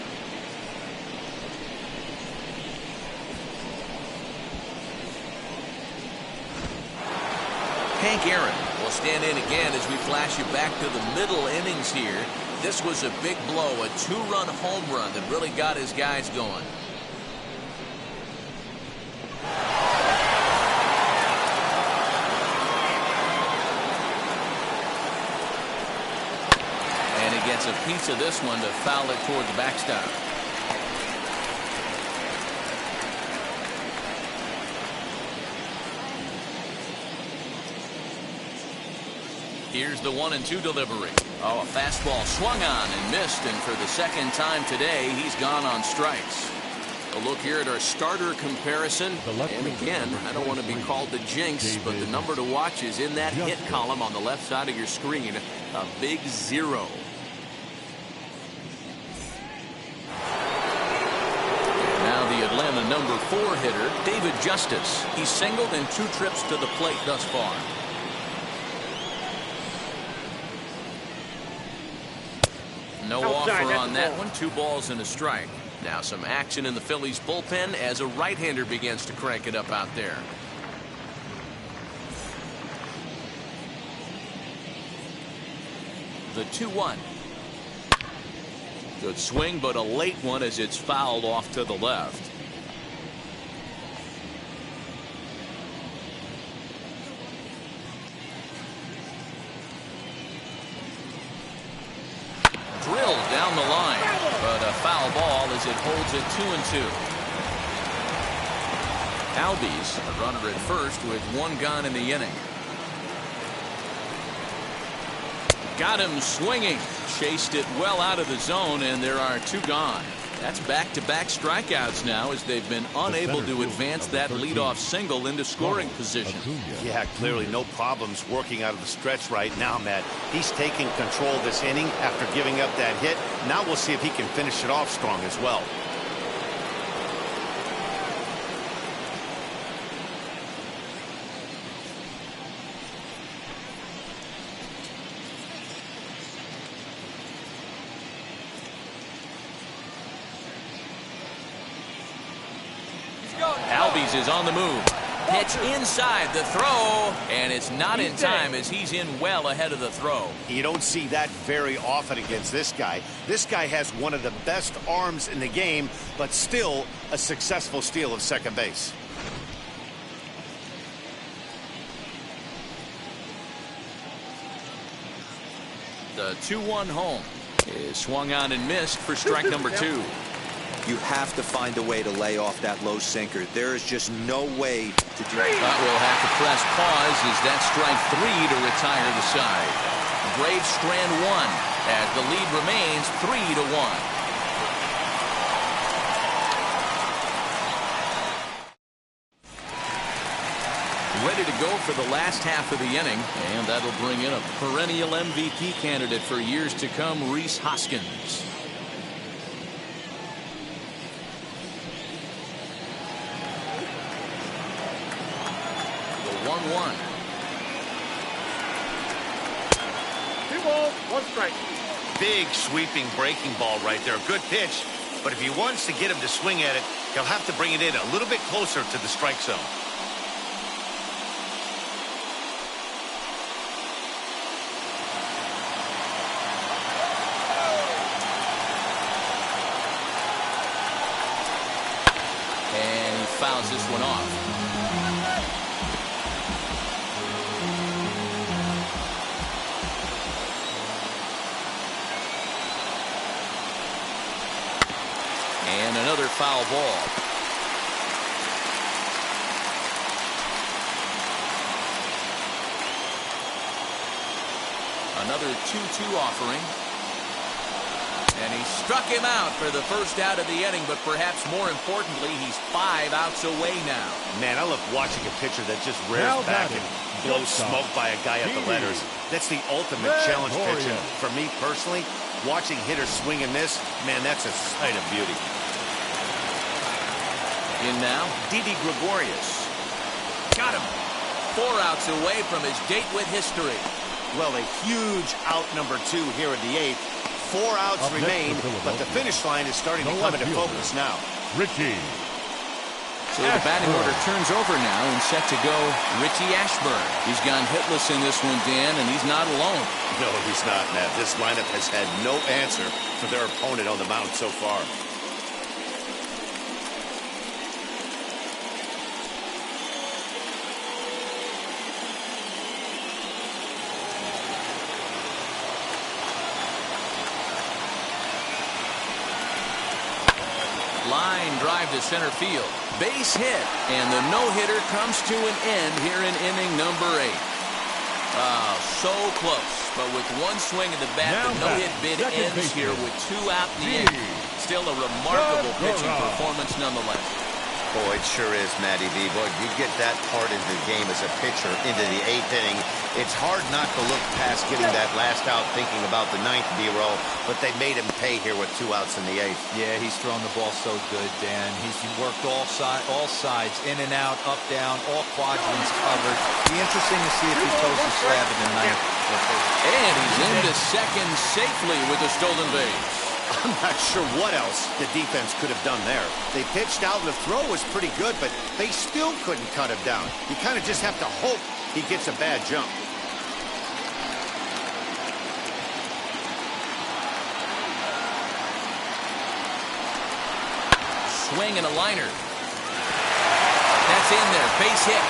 Hank Aaron will stand in again as we flash you back to the middle innings here. This was a big blow, a 2-run home run that really got his guys going. And he gets a piece of this one to foul it toward the backstop. Here's the 1-2 delivery. Oh, a fastball swung on and missed, and for the second time today, he's gone on strikes. A look here at our starter comparison. And again, I don't want to be called the jinx, but the number to watch is in that hit column on the left side of your screen. A big 0. Now the Atlanta number 4 hitter, David Justice. He's singled in 2 trips to the plate thus far. No offer on that one. 2 balls and a strike. Now some action in the Phillies bullpen as a right-hander begins to crank it up out there. The 2-1. Good swing, but a late one as it's fouled off to the left. Drilled down the line, but a foul ball as it holds it 2-2. Albies a runner at first with 1 gone in the inning. Got him swinging, chased it well out of the zone, and there are 2 gone. That's back-to-back strikeouts now as they've been unable to advance that leadoff single into scoring position. Yeah, clearly no problems working out of the stretch right now, Matt. He's taking control of this inning after giving up that hit. Now we'll see if he can finish it off strong as well. Albies is on the move. Pitch inside the throw, and it's not in time as he's in well ahead of the throw. You don't see that very often against this guy. This guy has one of the best arms in the game, but still a successful steal of second base. The 2-1 home is swung on and missed for strike number 2. You have to find a way to lay off that low sinker. There is just no way to do it. But we'll have to press pause as that's strike 3 to retire the side. Braves strand 1 as the lead remains 3-1. Ready to go for the last half of the inning, and that'll bring in a perennial MVP candidate for years to come, Rhys Hoskins. The 1-1. 2 balls, 1 strike. Big sweeping breaking ball right there. Good pitch, but if he wants to get him to swing at it, he'll have to bring it in a little bit closer to the strike zone. fouls this one off. And another foul ball. Another 2-2 offering. And he struck him out for the first out of the inning, but perhaps more importantly, he's 5 outs away now. Man, I love watching a pitcher that just rears back and blows smoke by a guy at the letters. That's the ultimate challenge pitching. For me personally, watching hitters swing and miss, man, that's a sight of beauty. In now, Didi Gregorius. Got him. 4 outs away from his date with history. Well, a huge out number 2 here in the 8th. 4 outs remain, but the finish line is starting to come into focus now. Richie. So the batting order turns over now and set to go Richie Ashburn. He's gone hitless in this one, Dan, and he's not alone. No, he's not, Matt. This lineup has had no answer for their opponent on the mound so far. Line drive to center field. Base hit. And the no-hitter comes to an end here in inning number 8. Oh, so close. But with one swing of the bat, the no-hit bid ends here with 2 out in the inning. Still a remarkable pitching performance nonetheless. Boy, it sure is, Matty V. Boy, you get that part into the game as a pitcher into the 8th inning. It's hard not to look past getting that last out, thinking about the 9th B-roll, but they made him pay here with 2 outs in the 8th. Yeah, he's thrown the ball so good, Dan. He's worked all sides, in and out, up, down, all quadrants covered. Be interesting to see if he toes the slab in the 9th. And he's into second safely with the stolen base. I'm not sure what else the defense could have done there. They pitched out and the throw was pretty good, but they still couldn't cut him down. You kind of just have to hope he gets a bad jump. Swing and a liner. That's in there. Base hit.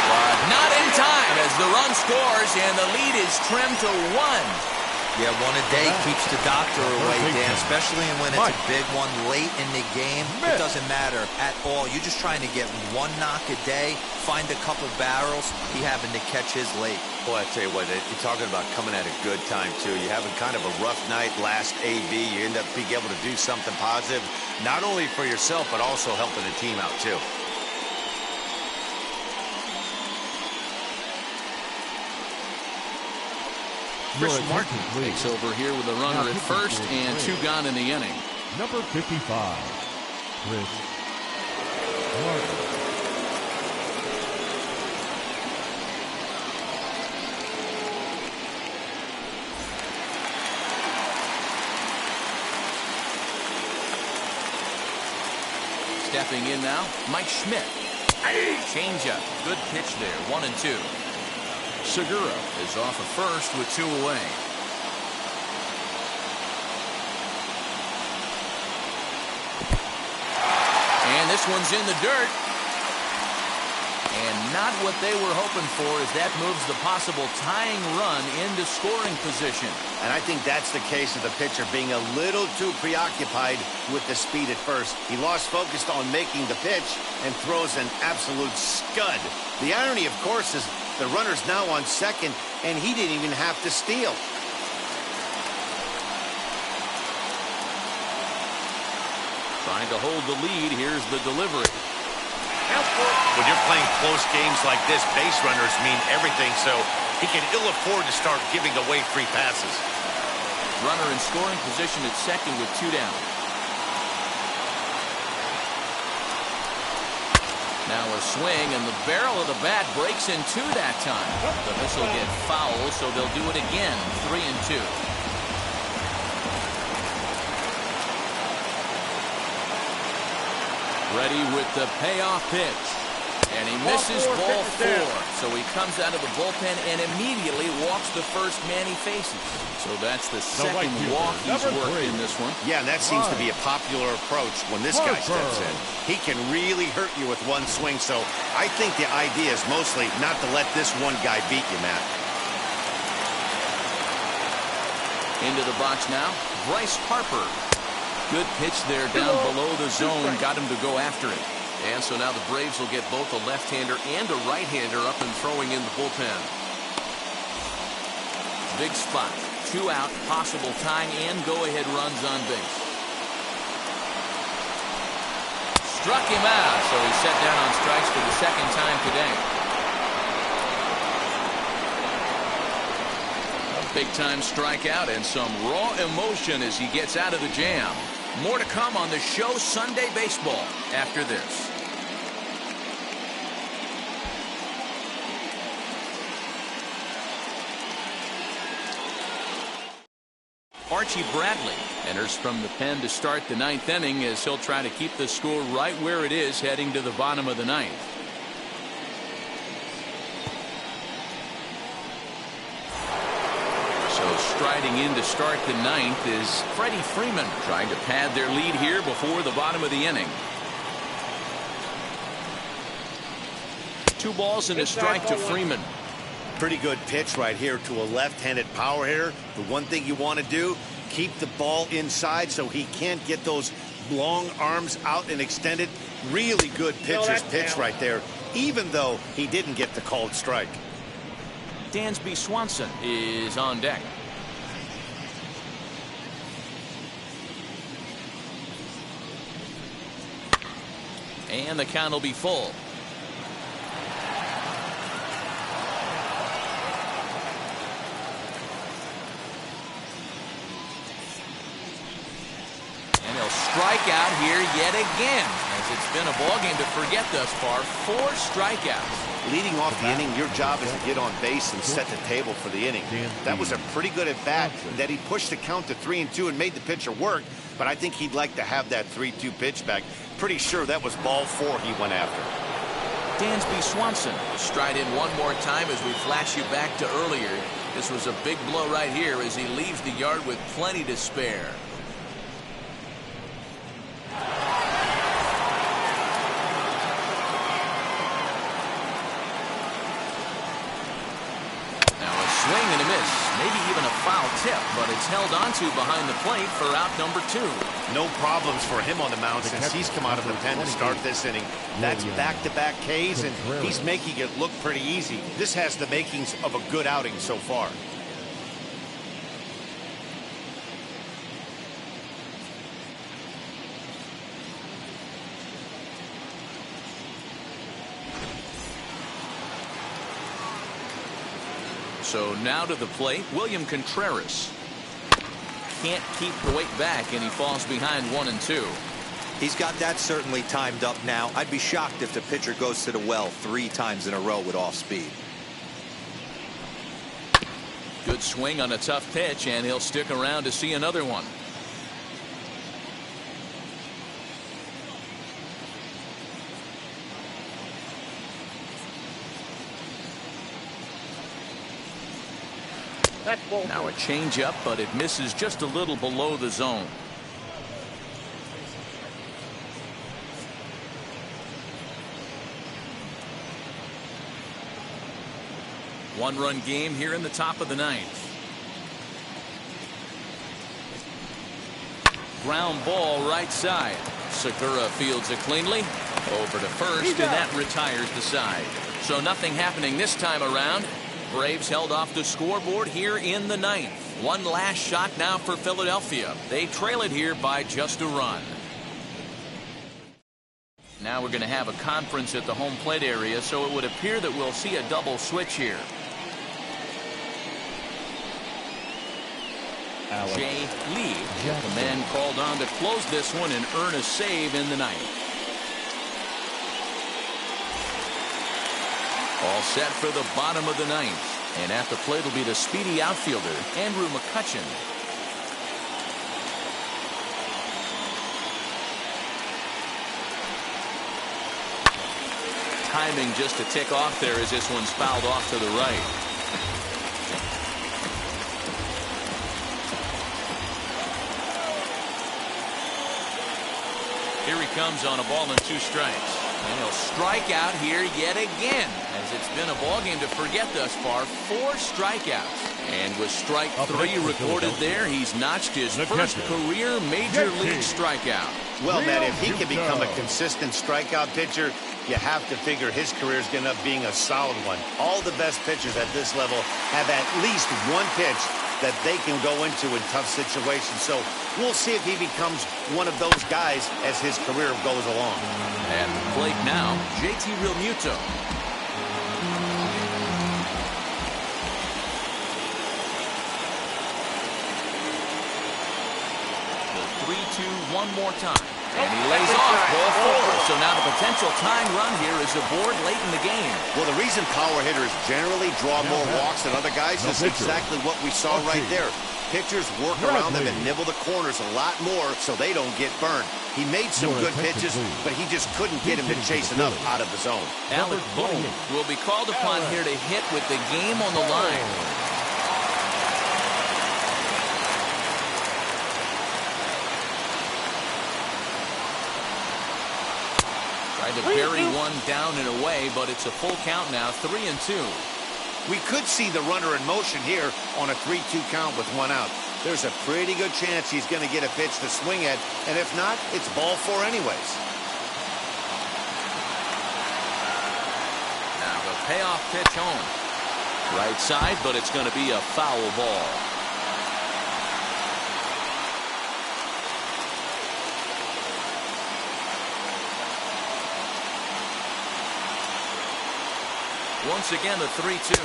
But not in time as the run scores and the lead is trimmed to 1. Yeah, one a day keeps the doctor away, Dan, especially when it's a big one late in the game. It doesn't matter at all. You're just trying to get 1 knock a day, find a couple barrels. He happened to catch his late. Boy, I tell you what, you're talking about coming at a good time, too. You're having kind of a rough night last AB. You end up being able to do something positive, not only for yourself, but also helping the team out, too. Chris Martin takes over here with a runner at first and 2 gone in the inning. Number 55, Chris Martin. Stepping in now, Mike Schmidt. Changeup. Good pitch there. 1-2. Segura is off of first with 2 away. And this one's in the dirt. And not what they were hoping for as that moves the possible tying run into scoring position. And I think that's the case of the pitcher being a little too preoccupied with the speed at first. He lost focus on making the pitch and throws an absolute scud. The irony, of course, is the runner's now on second, and he didn't even have to steal. Trying to hold the lead. Here's the delivery. When you're playing close games like this, base runners mean everything, so he can ill afford to start giving away free passes. Runner in scoring position at second with 2 down. Now a swing, and the barrel of the bat breaks in 2 that time. But this will get foul, so they'll do it again. 3-2. Ready with the payoff pitch. And he misses ball 4. So he comes out of the bullpen and immediately walks the first man he faces. So that's the second walk he's worked in this one. Yeah, and that seems to be a popular approach when this guy steps in. He can really hurt you with one swing. So I think the idea is mostly not to let this one guy beat you, Matt. Into the box now, Bryce Harper. Good pitch there down below the zone. Got him to go after it. And so now the Braves will get both a left-hander and a right-hander up and throwing in the bullpen. Big spot. 2 out, possible tying and go-ahead runs on base. Struck him out, so he's set down on strikes for the second time today. A big-time strikeout and some raw emotion as he gets out of the jam. More to come on the show Sunday Baseball after this. Archie Bradley enters from the pen to start the 9th inning as he'll try to keep the score right where it is heading to the bottom of the 9th. So striding in to start the 9th is Freddie Freeman, trying to pad their lead here before the bottom of the inning. 2 balls and a strike to Freeman. Pretty good pitch right here to a left-handed power hitter. The one thing you want to do, keep the ball inside so he can't get those long arms out and extended. Really good pitcher's pitch right there, even though he didn't get the called strike. Dansby Swanson is on deck. And the count will be full. Strike out here yet again, as it's been a ballgame to forget thus far. 4 strikeouts. Leading off the inning, your job is to get on base and set the table for the inning. That was a pretty good at bat that he pushed the count to 3-2 and made the pitcher work, but I think he'd like to have that 3-2 pitch back. Pretty sure that was ball 4 he went after. Dansby Swanson will stride in one more time as we flash you back to earlier. This was a big blow right here as he leaves the yard with plenty to spare. Swing and a miss, maybe even a foul tip, but it's held onto behind the plate for out number 2. No problems for him on the mound since he's come out of the pen to start this inning. That's back-to-back Ks, and he's making it look pretty easy. This has the makings of a good outing so far. So now to the plate, William Contreras. Can't keep the weight back, and he falls behind 1-2. He's got that certainly timed up now. I'd be shocked if the pitcher goes to the well 3 times in a row with off speed. Good swing on a tough pitch, and he'll stick around to see another one. Now a changeup, but it misses just a little below the zone. One-run game here in the top of the 9th. Ground ball right side. Segura fields it cleanly. Over to first, and that retires the side. So nothing happening this time around. Braves held off the scoreboard here in the 9th. One last shot now for Philadelphia. They trail it here by just a run. Now we're going to have a conference at the home plate area, so it would appear that we'll see a double switch here. Jay Lee, the man called on to close this one and earn a save in the 9th. All set for the bottom of the 9th. And at the plate will be the speedy outfielder, Andrew McCutchen. timing just to tick off there as this one's fouled off to the right. Here he comes on a ball and 2 strikes. And he'll strike out here yet again, as it's been a ball game to forget thus far. 4 strikeouts. And with strike 3 recorded there, he's notched his first career major league strikeout. Well, Matt, if he can become a consistent strikeout pitcher, you have to figure his career is going to end up being a solid one. All the best pitchers at this level have at least one pitch that they can go into in tough situations. So we'll see if he becomes one of those guys as his career goes along. At the plate now, JT Realmuto. The 3-2 one more time. And he lays off ball 4. So now the potential tying run here is aboard late in the game. Well, the reason power hitters generally draw more walks than other guys is exactly what we saw right there. Pitchers work around them and nibble the corners a lot more so they don't get burned. He made some good pitches, but he just couldn't get him to chase enough out of the zone. Alec Bohm will be called upon here to hit with the game on the line. Tried to bury one down and away, but it's a full count now, 3-2. We could see the runner in motion here on a 3-2 count with 1 out. There's a pretty good chance he's going to get a pitch to swing at, and if not, it's ball 4 anyways. Now the payoff pitch home. Right side, but it's going to be a foul ball. Once again, the 3-2.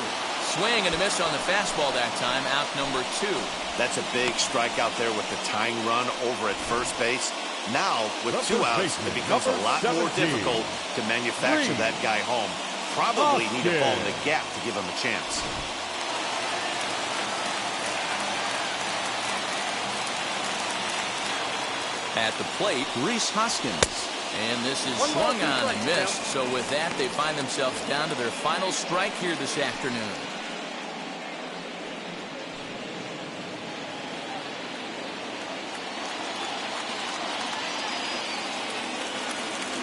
Swing and a miss on the fastball that time. Out number 2. That's a big strikeout there with the tying run over at first base. Now, with 2 outs, it becomes a lot more difficult to manufacture that guy home. Probably need a ball in the gap to give him a chance. At the plate, Rhys Hoskins. And this is swung on and missed. So with that, they find themselves down to their final strike here this afternoon.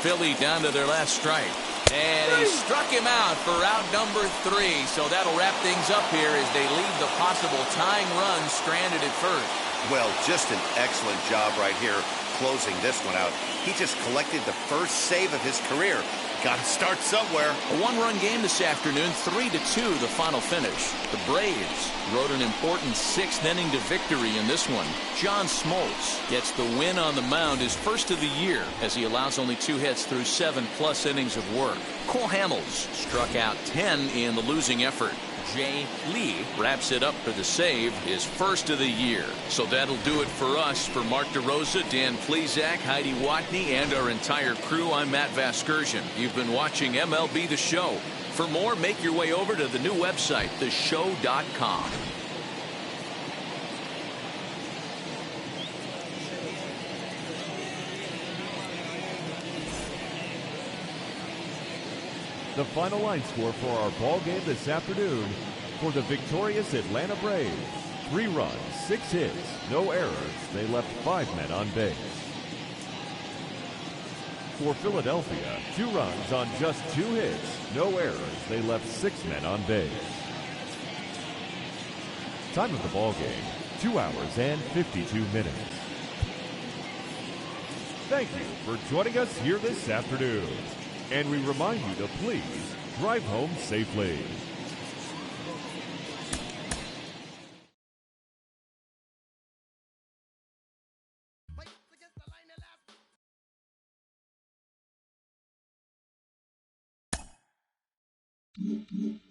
Philly down to their last strike. And he struck him out for out number 3. So that'll wrap things up here as they leave the possible tying run stranded at first. Well, just an excellent job right here closing this one out. He just collected the first save of his career. Got to start somewhere. A 1-run game this afternoon, 3-2 the final finish. The Braves rode an important 6th inning to victory in this one. John Smoltz gets the win on the mound, his first of the year, as he allows only 2 hits through 7+ innings of work. Cole Hamels struck out 10 in the losing effort. Jay Lee wraps it up for the save, his first of the year. So that'll do it for us. For Mark DeRosa, Dan Plezak, Heidi Watney, and our entire crew, I'm Matt Vasgersian. You've been watching MLB The Show. For more, make your way over to the new website, theshow.com. The final line score for our ball game this afternoon for the victorious Atlanta Braves. 3 runs, 6 hits, no errors. They left 5 men on base. For Philadelphia, 2 runs on just 2 hits, no errors. They left 6 men on base. Time of the ball game, 2 hours and 52 minutes. Thank you for joining us here this afternoon. And we remind you to please drive home safely. Mm-hmm.